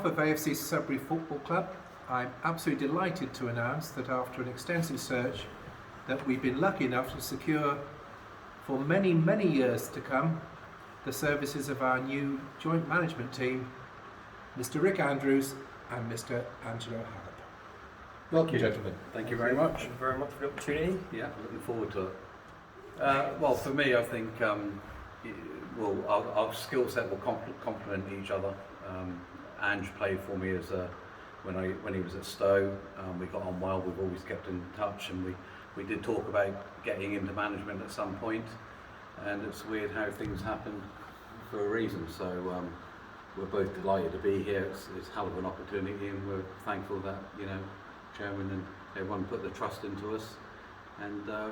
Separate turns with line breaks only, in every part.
behalf of AFC Sudbury Football Club, I'm absolutely delighted to announce that after an extensive search that we've been lucky enough to secure for many, many years to come the services of our new joint management team, Mr. Rick Andrews and Mr. Angelo Harrop. Welcome, gentlemen.
Thank you very much.
Thank you very much for the opportunity.
Yeah, looking forward to it. Well, for me, I think our skill set will complement each other. Ange played for me as when he was at Stowe. We got on well. We've always kept in touch, and we did talk about getting into management at some point. And it's weird how things happen for a reason. So we're both delighted to be here. It's a hell of an opportunity, and we're thankful that Chairman and everyone put the trust into us. And the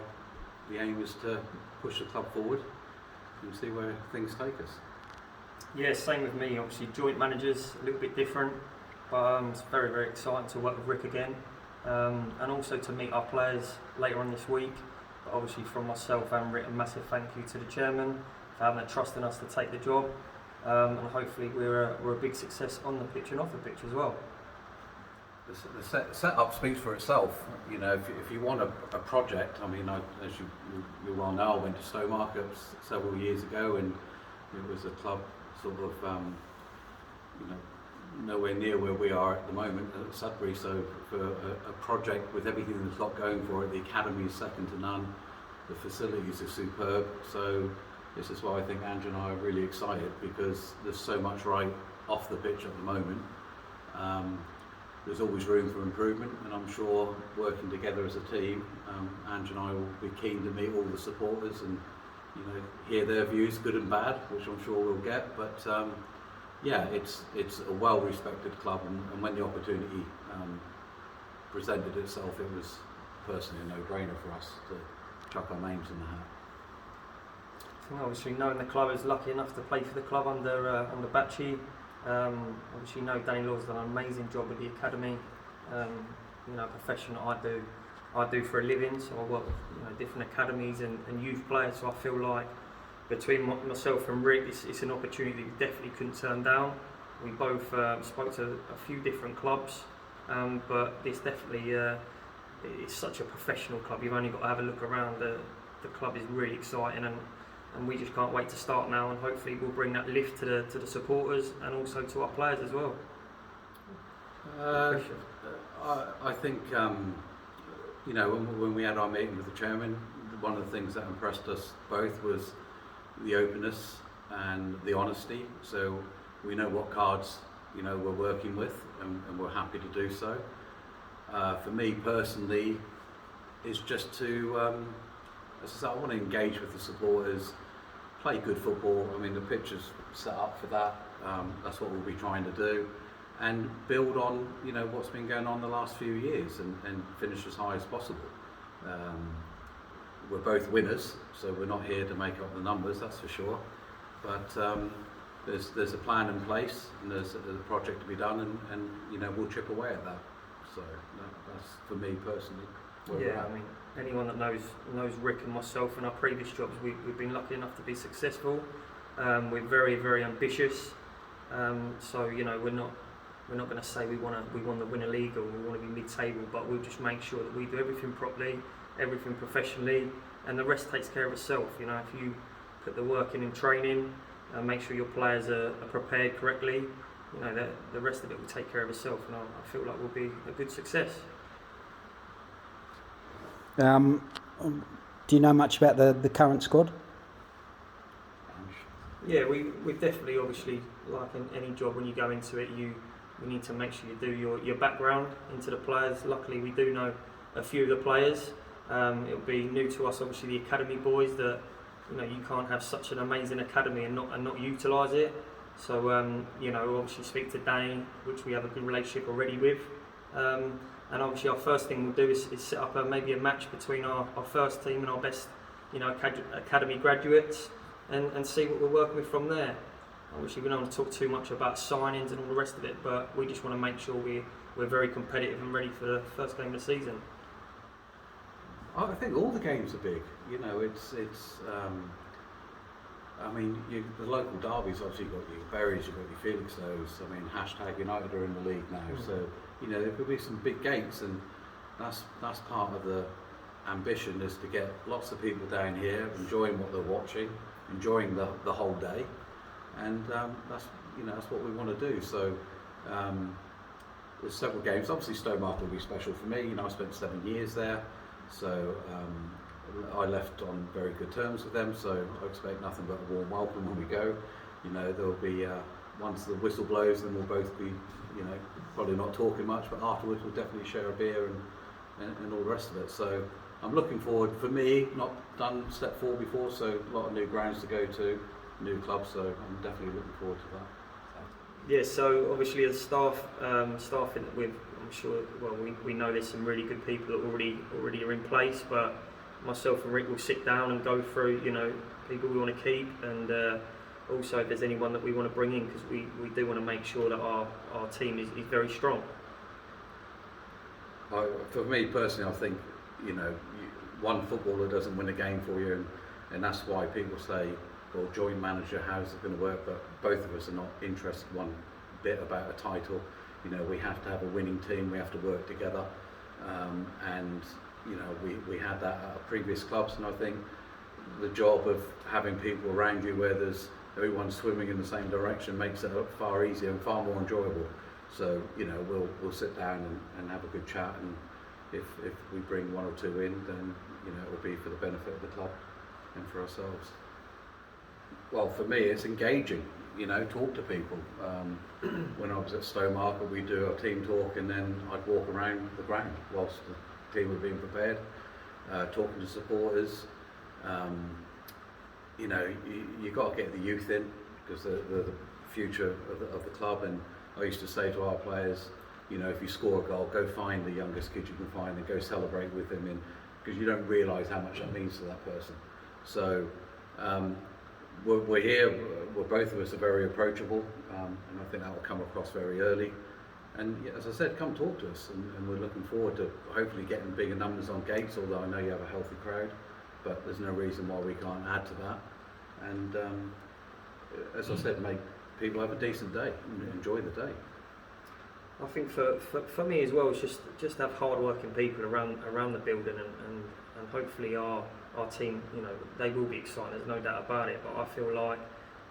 aim is to push the club forward and see where things take us.
Yeah, same with me. Obviously, joint managers, a little bit different, but it's very, very exciting to work with Rick again, and also to meet our players later on this week. But obviously, from myself and Rick, a massive thank you to the chairman for having the trust in us to take the job, and hopefully we're a big success on the pitch and off the pitch as well.
The setup speaks for itself. If you want a project, I mean, as you well know, I went to Stowe Markets several years ago, and it was a club sort of, nowhere near where we are at the moment at Sudbury. So for a project with everything that's got going for it, the academy is second to none. The facilities are superb. So this is why I think Ange and I are really excited, because there's so much right off the pitch at the moment. There's always room for improvement, and I'm sure working together as a team, Ange and I will be keen to meet all the supporters and hear their views, good and bad, which I'm sure we'll get. But yeah, it's a well-respected club, and when the opportunity presented itself, it was personally a no-brainer for us to chuck our names in the hat.
I think obviously knowing the club, is lucky enough to play for the club under Bacci. Obviously, Danny Law's done an amazing job with the academy. A profession that I do for a living, so I work with different academies and youth players. So I feel like between myself and Rick, it's an opportunity we definitely couldn't turn down. We both spoke to a few different clubs, but this definitely it's such a professional club. You've only got to have a look around. The club is really exciting, and we just can't wait to start now, and hopefully we'll bring that lift to the supporters and also to our players as well.
I think when we had our meeting with the chairman, one of the things that impressed us both was the openness and the honesty. So we know what cards we're working with, and we're happy to do so. For me personally, is just to as I said, I want to engage with the supporters, play good football. I mean, the pitch is set up for that. That's what we'll be trying to do, and build on what's been going on the last few years, and finish as high as possible. We're both winners, so we're not here to make up the numbers, that's for sure. But there's a plan in place, and there's a project to be done, and we'll chip away at that. So that's for me personally.
Yeah, I mean, anyone that knows Rick and myself and our previous jobs, we've been lucky enough to be successful. We're very, very ambitious. So we're not going to say we want to win a league or we want to be mid-table, but we'll just make sure that we do everything properly, everything professionally, and the rest takes care of itself. If you put the work in training, make sure your players are prepared correctly, the rest of it will take care of itself, and I feel like we'll be a good success.
Do you know much about the current squad?
Yeah, we definitely, obviously, like in any job, when you go into it, you need to make sure you do your background into the players. Luckily, we do know a few of the players. It'll be new to us, obviously, the academy boys, that you can't have such an amazing academy and not utilise it. So obviously speak to Danny, which we have a good relationship already with. And obviously our first thing we'll do is set up maybe a match between our first team and our best academy graduates, and see what we're working with from there. Obviously we don't want to talk too much about signings and all the rest of it, but we just want to make sure we're very competitive and ready for the first game of the season.
I think all the games are big. It's I mean, the local derbies, obviously you've got your Berries, you've got your Felixstows. I mean, hashtag United are in the league now, so you know there could be some big gates, and that's part of the ambition, is to get lots of people down here enjoying what they're watching, enjoying the whole day, and that's what we want to do. So there's several games. Obviously, Stowmarket will be special for me. You know, I spent 7 years there, so I left on very good terms with them. So I expect nothing but a warm welcome when we go. You know, there'll be once the whistle blows, then we'll both be, you know, probably not talking much, but afterwards we'll definitely share a beer and all the rest of it. So I'm looking forward. For me, not done step 4 before, so a lot of new grounds to go to, new clubs. So I'm definitely looking forward to that.
Yeah, so obviously the staff with, I'm sure, well, we know there's some really good people that already are in place, but myself and Rick will sit down and go through, you know, people we want to keep, and also if there's anyone that we want to bring in, because we do want to make sure that our team is very strong.
For me personally, I think, you know, one footballer doesn't win a game for you, and that's why people say, well, joint manager, how's it going to work? But both of us are not interested one bit about a title. You know, we have to have a winning team, we have to work together, and you know, we had that at our previous clubs, and I think the job of having people around you where there's everyone swimming in the same direction makes it far easier and far more enjoyable. So, you know, we'll sit down and have a good chat, and if we bring 1 or 2 in, then, you know, it will be for the benefit of the club and for ourselves. Well, for me, it's engaging, you know, talk to people. When I was at Stowmarket, we'd do a team talk, and then I'd walk around the ground whilst the team were being prepared, talking to supporters. You know, you've got to get the youth in, because they're the future of the club. And I used to say to our players, you know, if you score a goal, go find the youngest kid you can find and go celebrate with them, because you don't realise how much that means to that person. So we're here, both of us are very approachable, and I think that will come across very early. And as I said, come talk to us, and we're looking forward to hopefully getting bigger numbers on gates, although I know you have a healthy crowd, but there's no reason why we can't add to that. And as I said, make people have a decent day and enjoy the day.
I think for me as well, it's just have hard-working people around the building, and hopefully our team, you know, they will be excited, there's no doubt about it. But I feel like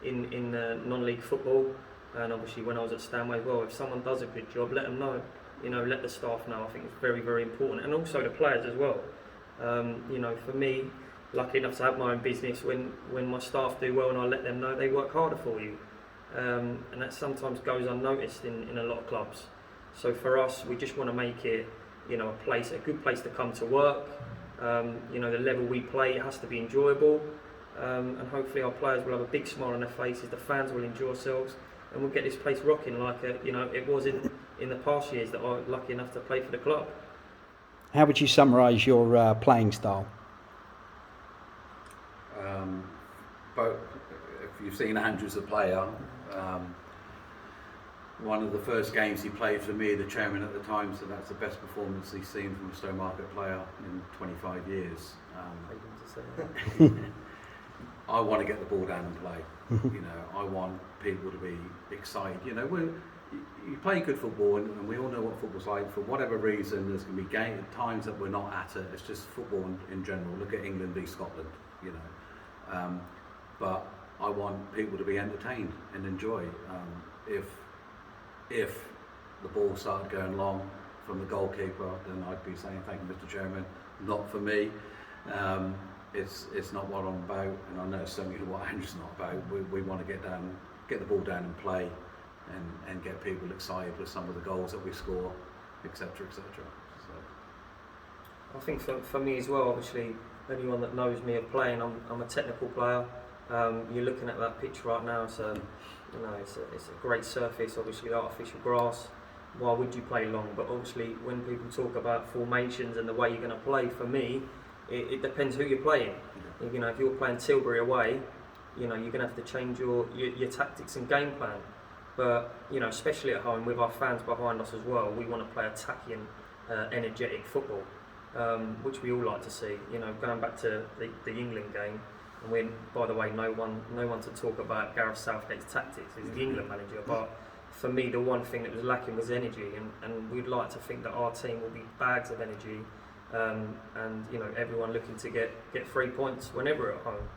in non-league football, and obviously when I was at Stanway, well, if someone does a good job, let them know, you know, let the staff know. I think it's very, very important, and also the players as well. You know, for me, lucky enough to have my own business, when my staff do well and I let them know, they work harder for you, and that sometimes goes unnoticed in a lot of clubs. So for us, we just want to make it, you know, a good place to come to work. You know, the level we play, it has to be enjoyable, and hopefully our players will have a big smile on their faces, the fans will enjoy themselves, and we'll get this place rocking like you know, it was in the past years that I was lucky enough to play for the club.
How would you summarise your playing style?
But if you've seen Andrew as a player, one of the first games he played for me, the chairman at the time, said that's the best performance he's seen from a Stowmarket player in 25 years. I want to get the ball down and play. You know, I want people to be excited. You know, you play good football, and we all know what football's like. For whatever reason, there's going to be times that we're not at it. It's just football in general. Look at England v Scotland, you know. But I want people to be entertained and enjoy. If the ball started going long from the goalkeeper, then I'd be saying, thank you, Mr. Chairman, not for me. It's not what I'm about, and I know certainly what Andrew's not about. We want to get the ball down and play, and get people excited with some of the goals that we score, etc., etc. So
I think for me as well, obviously, anyone that knows me of playing, I'm a technical player. You're looking at that pitch right now, so you know, it's a great surface, obviously artificial grass. Why would you play long? But obviously when people talk about formations and the way you're going to play, for me, it depends who you're playing. Yeah. You know, if you're playing Tilbury away, you know, you're going to have to change your tactics and game plan. But, you know, especially at home with our fans behind us as well, we want to play attacking, energetic football. which we all like to see. You know, going back to the England game, and when, by the way, no one to talk about Gareth Southgate's tactics. He's the England manager, but for me, the one thing that was lacking was energy, and we'd like to think that our team will be bags of energy, and you know, everyone looking to get 3 points whenever at home.